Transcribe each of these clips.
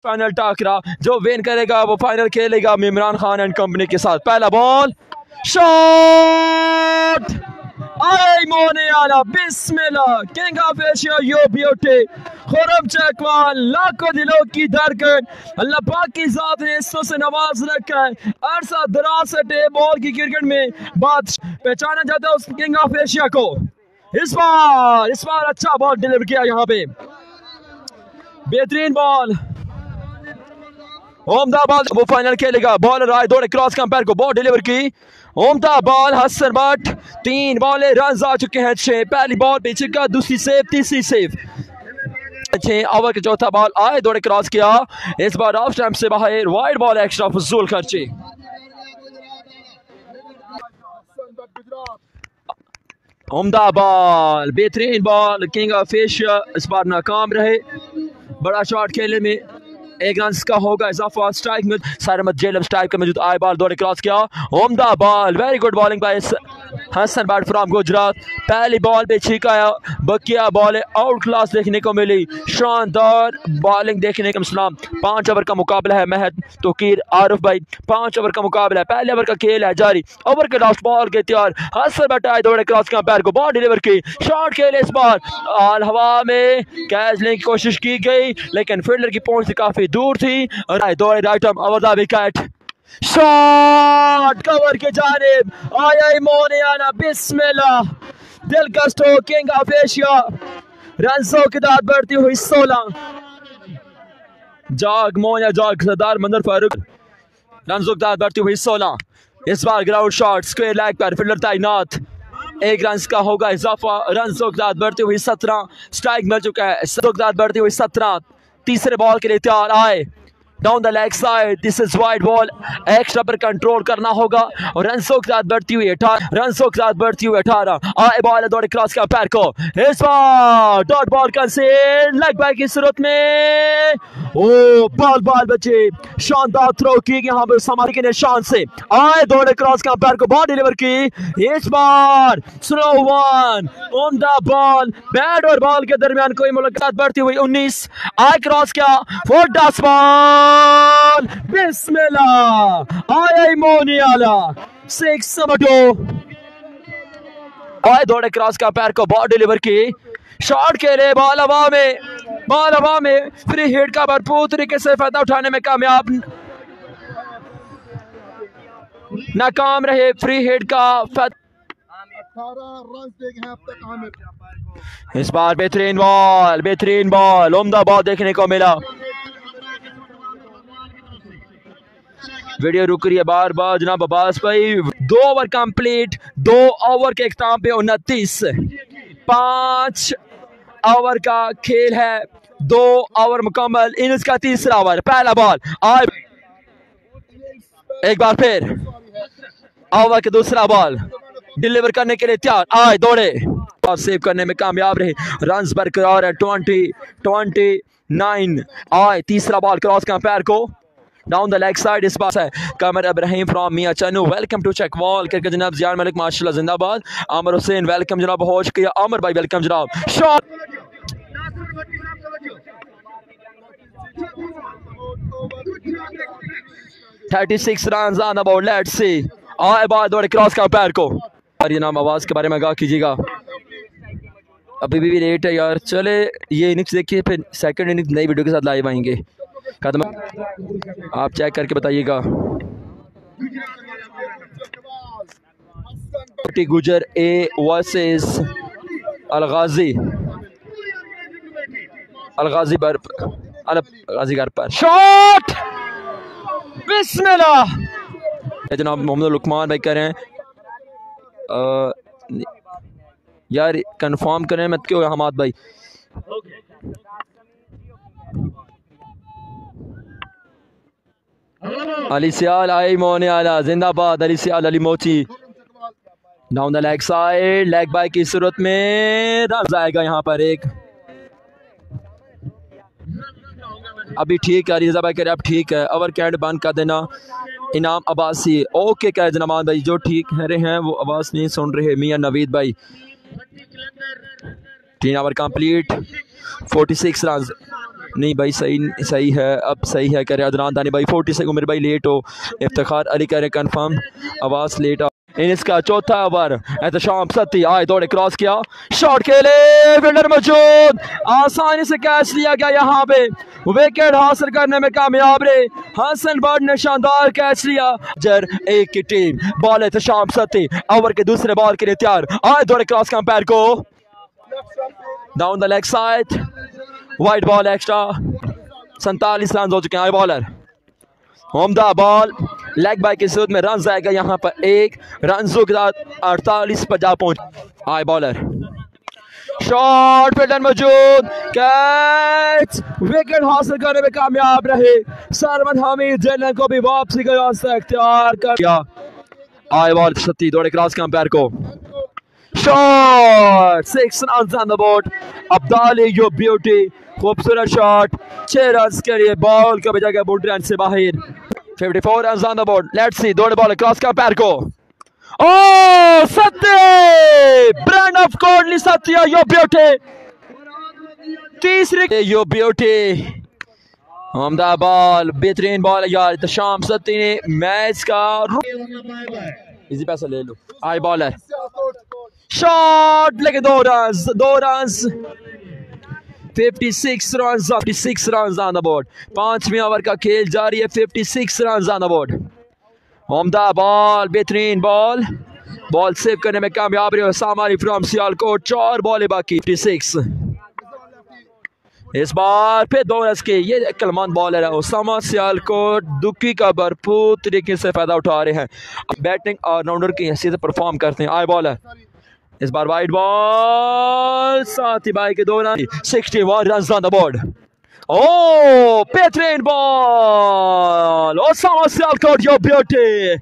Final टाकरा जो win करेगा वो फाइनल खेलेगा इमरान खान एंड कंपनी के साथ। पहला बॉल शॉट आई मोने आला बिस्मिल्लाह king of Asia yo beauty Khurram Chakwal लाखों दिलों की धड़कन अल्लाह पाक की जात ने इसको से नवाज रखा है। अरसा दराज से बॉल की क्रिकेट में बात पहचाना जाता है उस किंग ऑफ एशिया को। इस बार अच्छा बॉल डिलीवर किया यहाँ पे, बेहतरीन बॉल उम्दा बॉल वो फाइनल खेलेगा। बॉलर आए दौड़े क्रॉस कंपेयर को बॉल डिलीवर की उम्दा बॉल हसन बट 3 बॉलें रन आ चुके हैं 6। पहली बॉल पे छिक्का, दूसरी सेव, तीसरी सेव। 6 ओवर के चौथा बॉल आए दौड़े क्रॉस किया, इस बार ऑफ स्टंप से बाहर वाइड बॉल एक्स्ट्रा फजूल खर्ची। उम्दा बॉल बेहतरीन बॉल किंग ऑफ एशिया इस बार नाकाम रहे। बड़ा शॉट खेलने में 1 रन का होगा इजाफा। स्ट्राइक में सरमद जहलम स्ट्राइक का मौजूद आए बॉल दौड़े क्रॉस किया उम्दा ball very good bowling by Hasan bat from Gujarat. पहली बॉल पे छिकाया, बकिया बॉल आउट क्लास देखने को मिली, शानदार बॉलिंग देखने को मिला। 5 ओवर का मुकाबला है महद तोकीर आरिफ भाई, 5 ओवर का मुकाबला है। पहले ओवर का खेल है जारी, ओवर के लास्ट बॉल के तैयार हसन बैट आए दौड़े क्रॉस का पैर को बॉल डिलीवर की, शॉट खेले इस बार ऑल हवा में कैच लेने की कोशिश की गई लेकिन फील्डर की पहुंच से काफी दूर थी और दौड़े right arm over the wicket, shot cover के जानिब आया मोने आना बिस्मिल्लाह दिलकश तो किंग ऑफ एशिया। रनों की दाद बढ़ती हुई 16, जाग मोया जाग सरदार मंदर फारूक, रनों की दाद बढ़ती हुई 16। इस बार ग्राउंड शॉट स्क्वायर लेग पर फील्डर तैनात, 1 रन का होगा इजाफा। रनों की दाद बढ़ती हुई 17, स्ट्राइक मिल चुका है। रनों की दाद बढ़ती हुई 17, तीसरे बॉल के लिए तैयार आए down the leg side, this is wide ball extra पर कंट्रोल करना होगा और रनों के साथ बढ़ती हुई 18, रनों के साथ बढ़ती हुई 18 आए बॉल दौड़े क्रॉस का पैर को, इस बार डॉट बॉल कंसीड लेग बैक की सूरत में ओ बॉल बचे, शानदार थ्रो की यहाँ पर समारी के निशान से आए दौड़े क्रॉस का पैर को बॉल डिलीवर की, इस बार स्लो वन उम्दा बॉल बैट और बॉल के दरमियान कोई मुलाकात बढ़ती हुई 19 आए क्रॉस किया फॉर डस बॉल बिस्मिल्लाह आया मोनी आला 6 आए दौड़े क्रॉस का पैर को बॉल डिलीवर की, शॉट खेले बॉल हवा में फ्री हिट का भरपूर तरीके से फायदा उठाने में कामयाब नाकाम रहे। फ्री हिट का 18 रन देखे हैं अब तक आमिर। इस बार बेहतरीन बॉल उम्दा बॉल देखने को मिला। वीडियो रुक रही है बार जनाब अब्बास भाई। 2 ओवर कंप्लीट, 2 ओवर के इख्तिताम पे 29, 5 ओवर का खेल है, 2 ओवर मुकम्मल, इनिंग्स का तीसरा ओवर। पहला बॉल आए एक बार फिर ओवर के दूसरा बॉल डिलीवर करने के लिए तैयार आए दौड़े और सेव करने में कामयाब रहे। रन्स बरकरार है 29 आए तीसरा बॉल क्रॉस का पैर को डाउन द लेग साइड, इस बार है Qamar Ibrahim from Mian Channu. Welcome to Chakwal cricket जनाब जियान मलिक माशाल्लाह जिंदाबाद। आमर हुसैन वेलकम जनाब, हो शुक्रिया आमर भाई वेलकम जनाब। Shot 36 run on the board, let's see आए बॉल दौड़े क्रॉस का पैर को। और ये नाम आवाज के बारे में आगाह कीजिएगा, अभी भी लेट है यार। चले ये इनिंग्स देखिए, फिर सेकंड इनिंग्स नई वीडियो के साथ लाइव आएंगे। कदम आप चेक करके बताइएगा। गुजर ए वर्सेस अलगाजी घर पर शॉट बिस्मिल्लाह जनाब मोहम्मद लुकमान भाई कह रहे हैं यार कंफर्म करें मत क्यों हमाद भाई। अली सियाल आई मोने आला जिंदाबाद, अली सियाल अली मोची down the leg side, leg bye की सूरत में रन आएगा यहाँ पर एक। अभी ठीक है रिजा भाई कह रहे अब ठीक है, ओवर कैंड बंद कर देना। इनाम अब्बासी ओके कह जनाब भाई, जो ठीक कह रहे हैं वो आवाज़ नहीं सुन रहे। मियां नवीद भाई 3 ओवर कंप्लीट 46 रन नहीं भाई सही है, अब सही है। कह रहे अदनान दानी भाई 40 से उम्र भाई लेट हो। इफ्तिखार अली कह रहे कन्फर्म आवाज़ लेट आ। इसका चौथा ओवर एहतशाम सती आए दौड़े क्रॉस किया, शॉट खेले, फील्डर मौजूद, आसानी से कैच लिया गया। यहाँ पे विकेट हासिल करने में कामयाब रहे हसन बर्ड ने, शानदार कैच लिया। जर एक की टीम बॉल एहतशाम सती ओवर के दूसरे बॉल के लिए तैयार, आए दौड़े क्रॉस का अंपायर को down the leg side, wide ball extra. 47 run हो चुके हैं। आई बॉलर उम्दा बॉल लेग बाय की सूरत में रन आएगा यहाँ पर 1 रन के साथ 48 पर जा पहुंच। आई बॉलर शॉट, फील्डर मौजूद, कैच, विकेट हासिल करने में कामयाब रहे सरमद। हमीद जहलम को भी वापसी का रास्ता इख्तियार कर दिया। आई बॉल सती दौड़े क्रॉस के अंपायर को, shot, 6 run on the board. Abdali yo beauty, खूबसूरत शॉट, 6 रन के लिए बॉल का बजा गया बाउंड्री लाइन से बाहर। 54 run on the board. Let's see दौड़े बॉल क्रॉस का पैर को, ओ सत्य ब्रांड ऑफ कोडली सत्य यो ब्यूटी, तीसरी यो ब्यूटी, उम्दा बॉल, बेहतरीन बॉल यार। एहतशाम सत्ती ने मैच का इजी पैसा ले लो। आई बॉलर शॉट लेके 2 run 56 run on the board. 5वें ओवर का खेल जारी है, 56 रन ऑन द बोर्ड। उम्दा बॉल, बेहतरीन बॉल सेव करने में कामयाब रहे सामानी फ्रॉम सियालकोट। 4 बॉल बाकी, 56। इस बार फिर 2 रन के ये अक्लमंद बॉलर है ओसामा सियालकोट, दुखी का भरपूर तरीके से फायदा उठा रहे हैं, बैटिंग ऑलराउंडर की हैसियत से परफॉर्म करते हैं। आई बॉलर इस बार वाइड बॉल, साथ ही बाई के 2 run, 61 run on the board. ओ बेहतरीन ball Osama Sialkot yo beauty,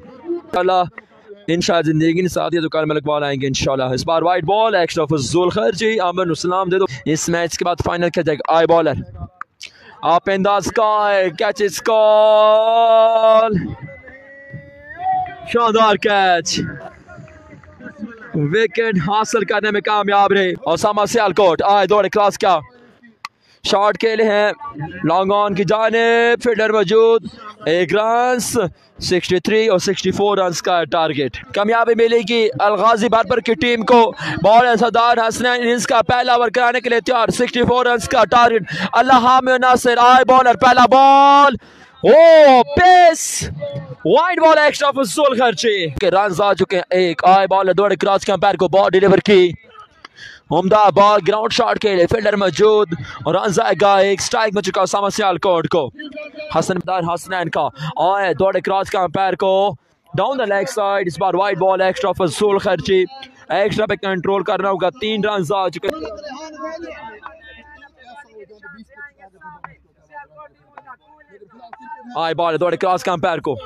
इंशाल्लाह जिंदगी ने साथ ही तो कल में लगवा लाएंगे इंशाल्लाह। इस बार वाइड बॉल एक्स्ट्रा फजूल खर्ची, आमिर सलाम दे दो। इस मैच के बाद फाइनल खेला जाएगा। आई बॉलर आप in the sky, catch is call, शानदार कैच, विकेट हासिल करने में कामयाब रहे ओसामा सियालकोट। आए दौड़े क्रॉस क्या, शॉट खेले हैं लॉन्ग ऑन की जानिब, फील्डर मौजूद, 1 रन, 63 और 64 रन का टारगेट। कामयाबी मिलेगी अलग़ाजी भरपूर की टीम को। बॉल सरदार हसनन इनिंग्स का पहला ओवर कराने के लिए तैयार, 64 रन का टारगेट। अल्लाह हामिद नासिर, आई बॉलर पहला बॉल, ओ पेस, वाइड बॉल एक्स्ट्रा फजूल खर्ची के रन आ चुके हैं 1। आई बॉलर दौड़े क्रॉस के अंपायर को बॉल डिलीवर की, उम्दा बॉल ग्राउंड शॉट के लिए फील्डर मौजूद और रन आएगा 1। स्ट्राइक में चुका सामा सियालकोट को हसनन का, आए दौड़े क्रॉस का अंपायर को डाउन द लेग साइड। इस बार वाइड बॉल एक्स्ट्रा फजूल खर्ची, एक्स्ट्रा पे कंट्रोल करना होगा। 3 रन आ चुके। आए बॉल दौड़े क्रॉस का अंपायर को,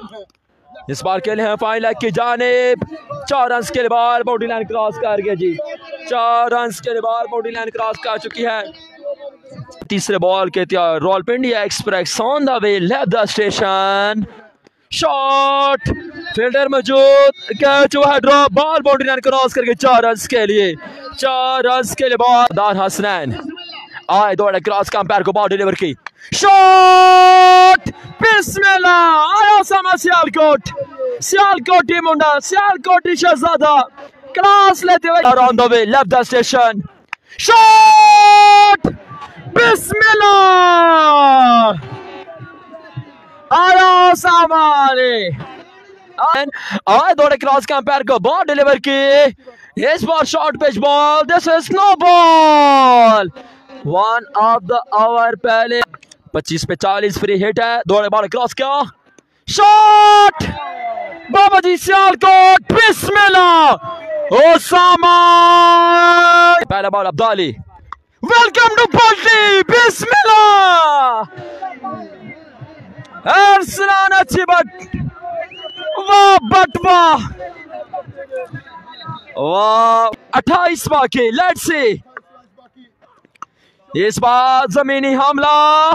इस बार के लिए हैं फाइनल की जानिब। 4 रन के लिए बॉल बाउंड्री लाइन क्रॉस कर गया जी, 4 रन के लिए बॉल बाउंड्री लाइन क्रॉस कर चुकी है। तीसरे बॉल के तैयार, Rawalpindi express on the way, left the station, shot, fielder मौजूद, कैच हुआ drop, ball boundary line cross करके 4 रन के लिए, 4 रन के लिए बॉल सरदार हसनन। आए दौड़े क्रॉस का अंपायर को बॉल डिलीवर की, शॉट, बिस्मिल्लाह, आया सामा सियालकोटी मुंडा, सियालकोटी शहजादा क्लास लेते हुए on the way, left the station, shot, बिस्मिल्लाह, आया सामाने। आए दौड़े क्रॉस का अंपायर को बॉल डिलीवर की, इस बार short pitch ball, this is no ball, 1 off the over पहले 25 पे 40 फ्री हिट है। दौड़े बॉल क्रॉस किया, शॉट, बाबा जी सियालकोट, बिस्मिल्लाह, ओसामा, पहला ball Abdali, welcome to Balti, बिस्मिल्लाह, हसनन अच्छी बट, वाह बटवा, वाह, 28 बाकी, लेट्स सी। इस बार जमीनी हमला,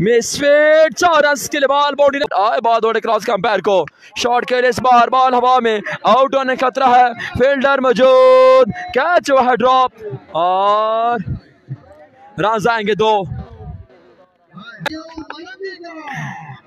मिसफिट, 4 रन के लिए बॉल बाउंड्री, आए बॉल दौड़े क्रॉस का अंपायर को, शॉट के लिए इस बार बॉल हवा में, आउट होने खतरा है, फील्डर मौजूद, कैच हुआ है ड्रॉप और रन आएंगे 2।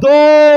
2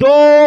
2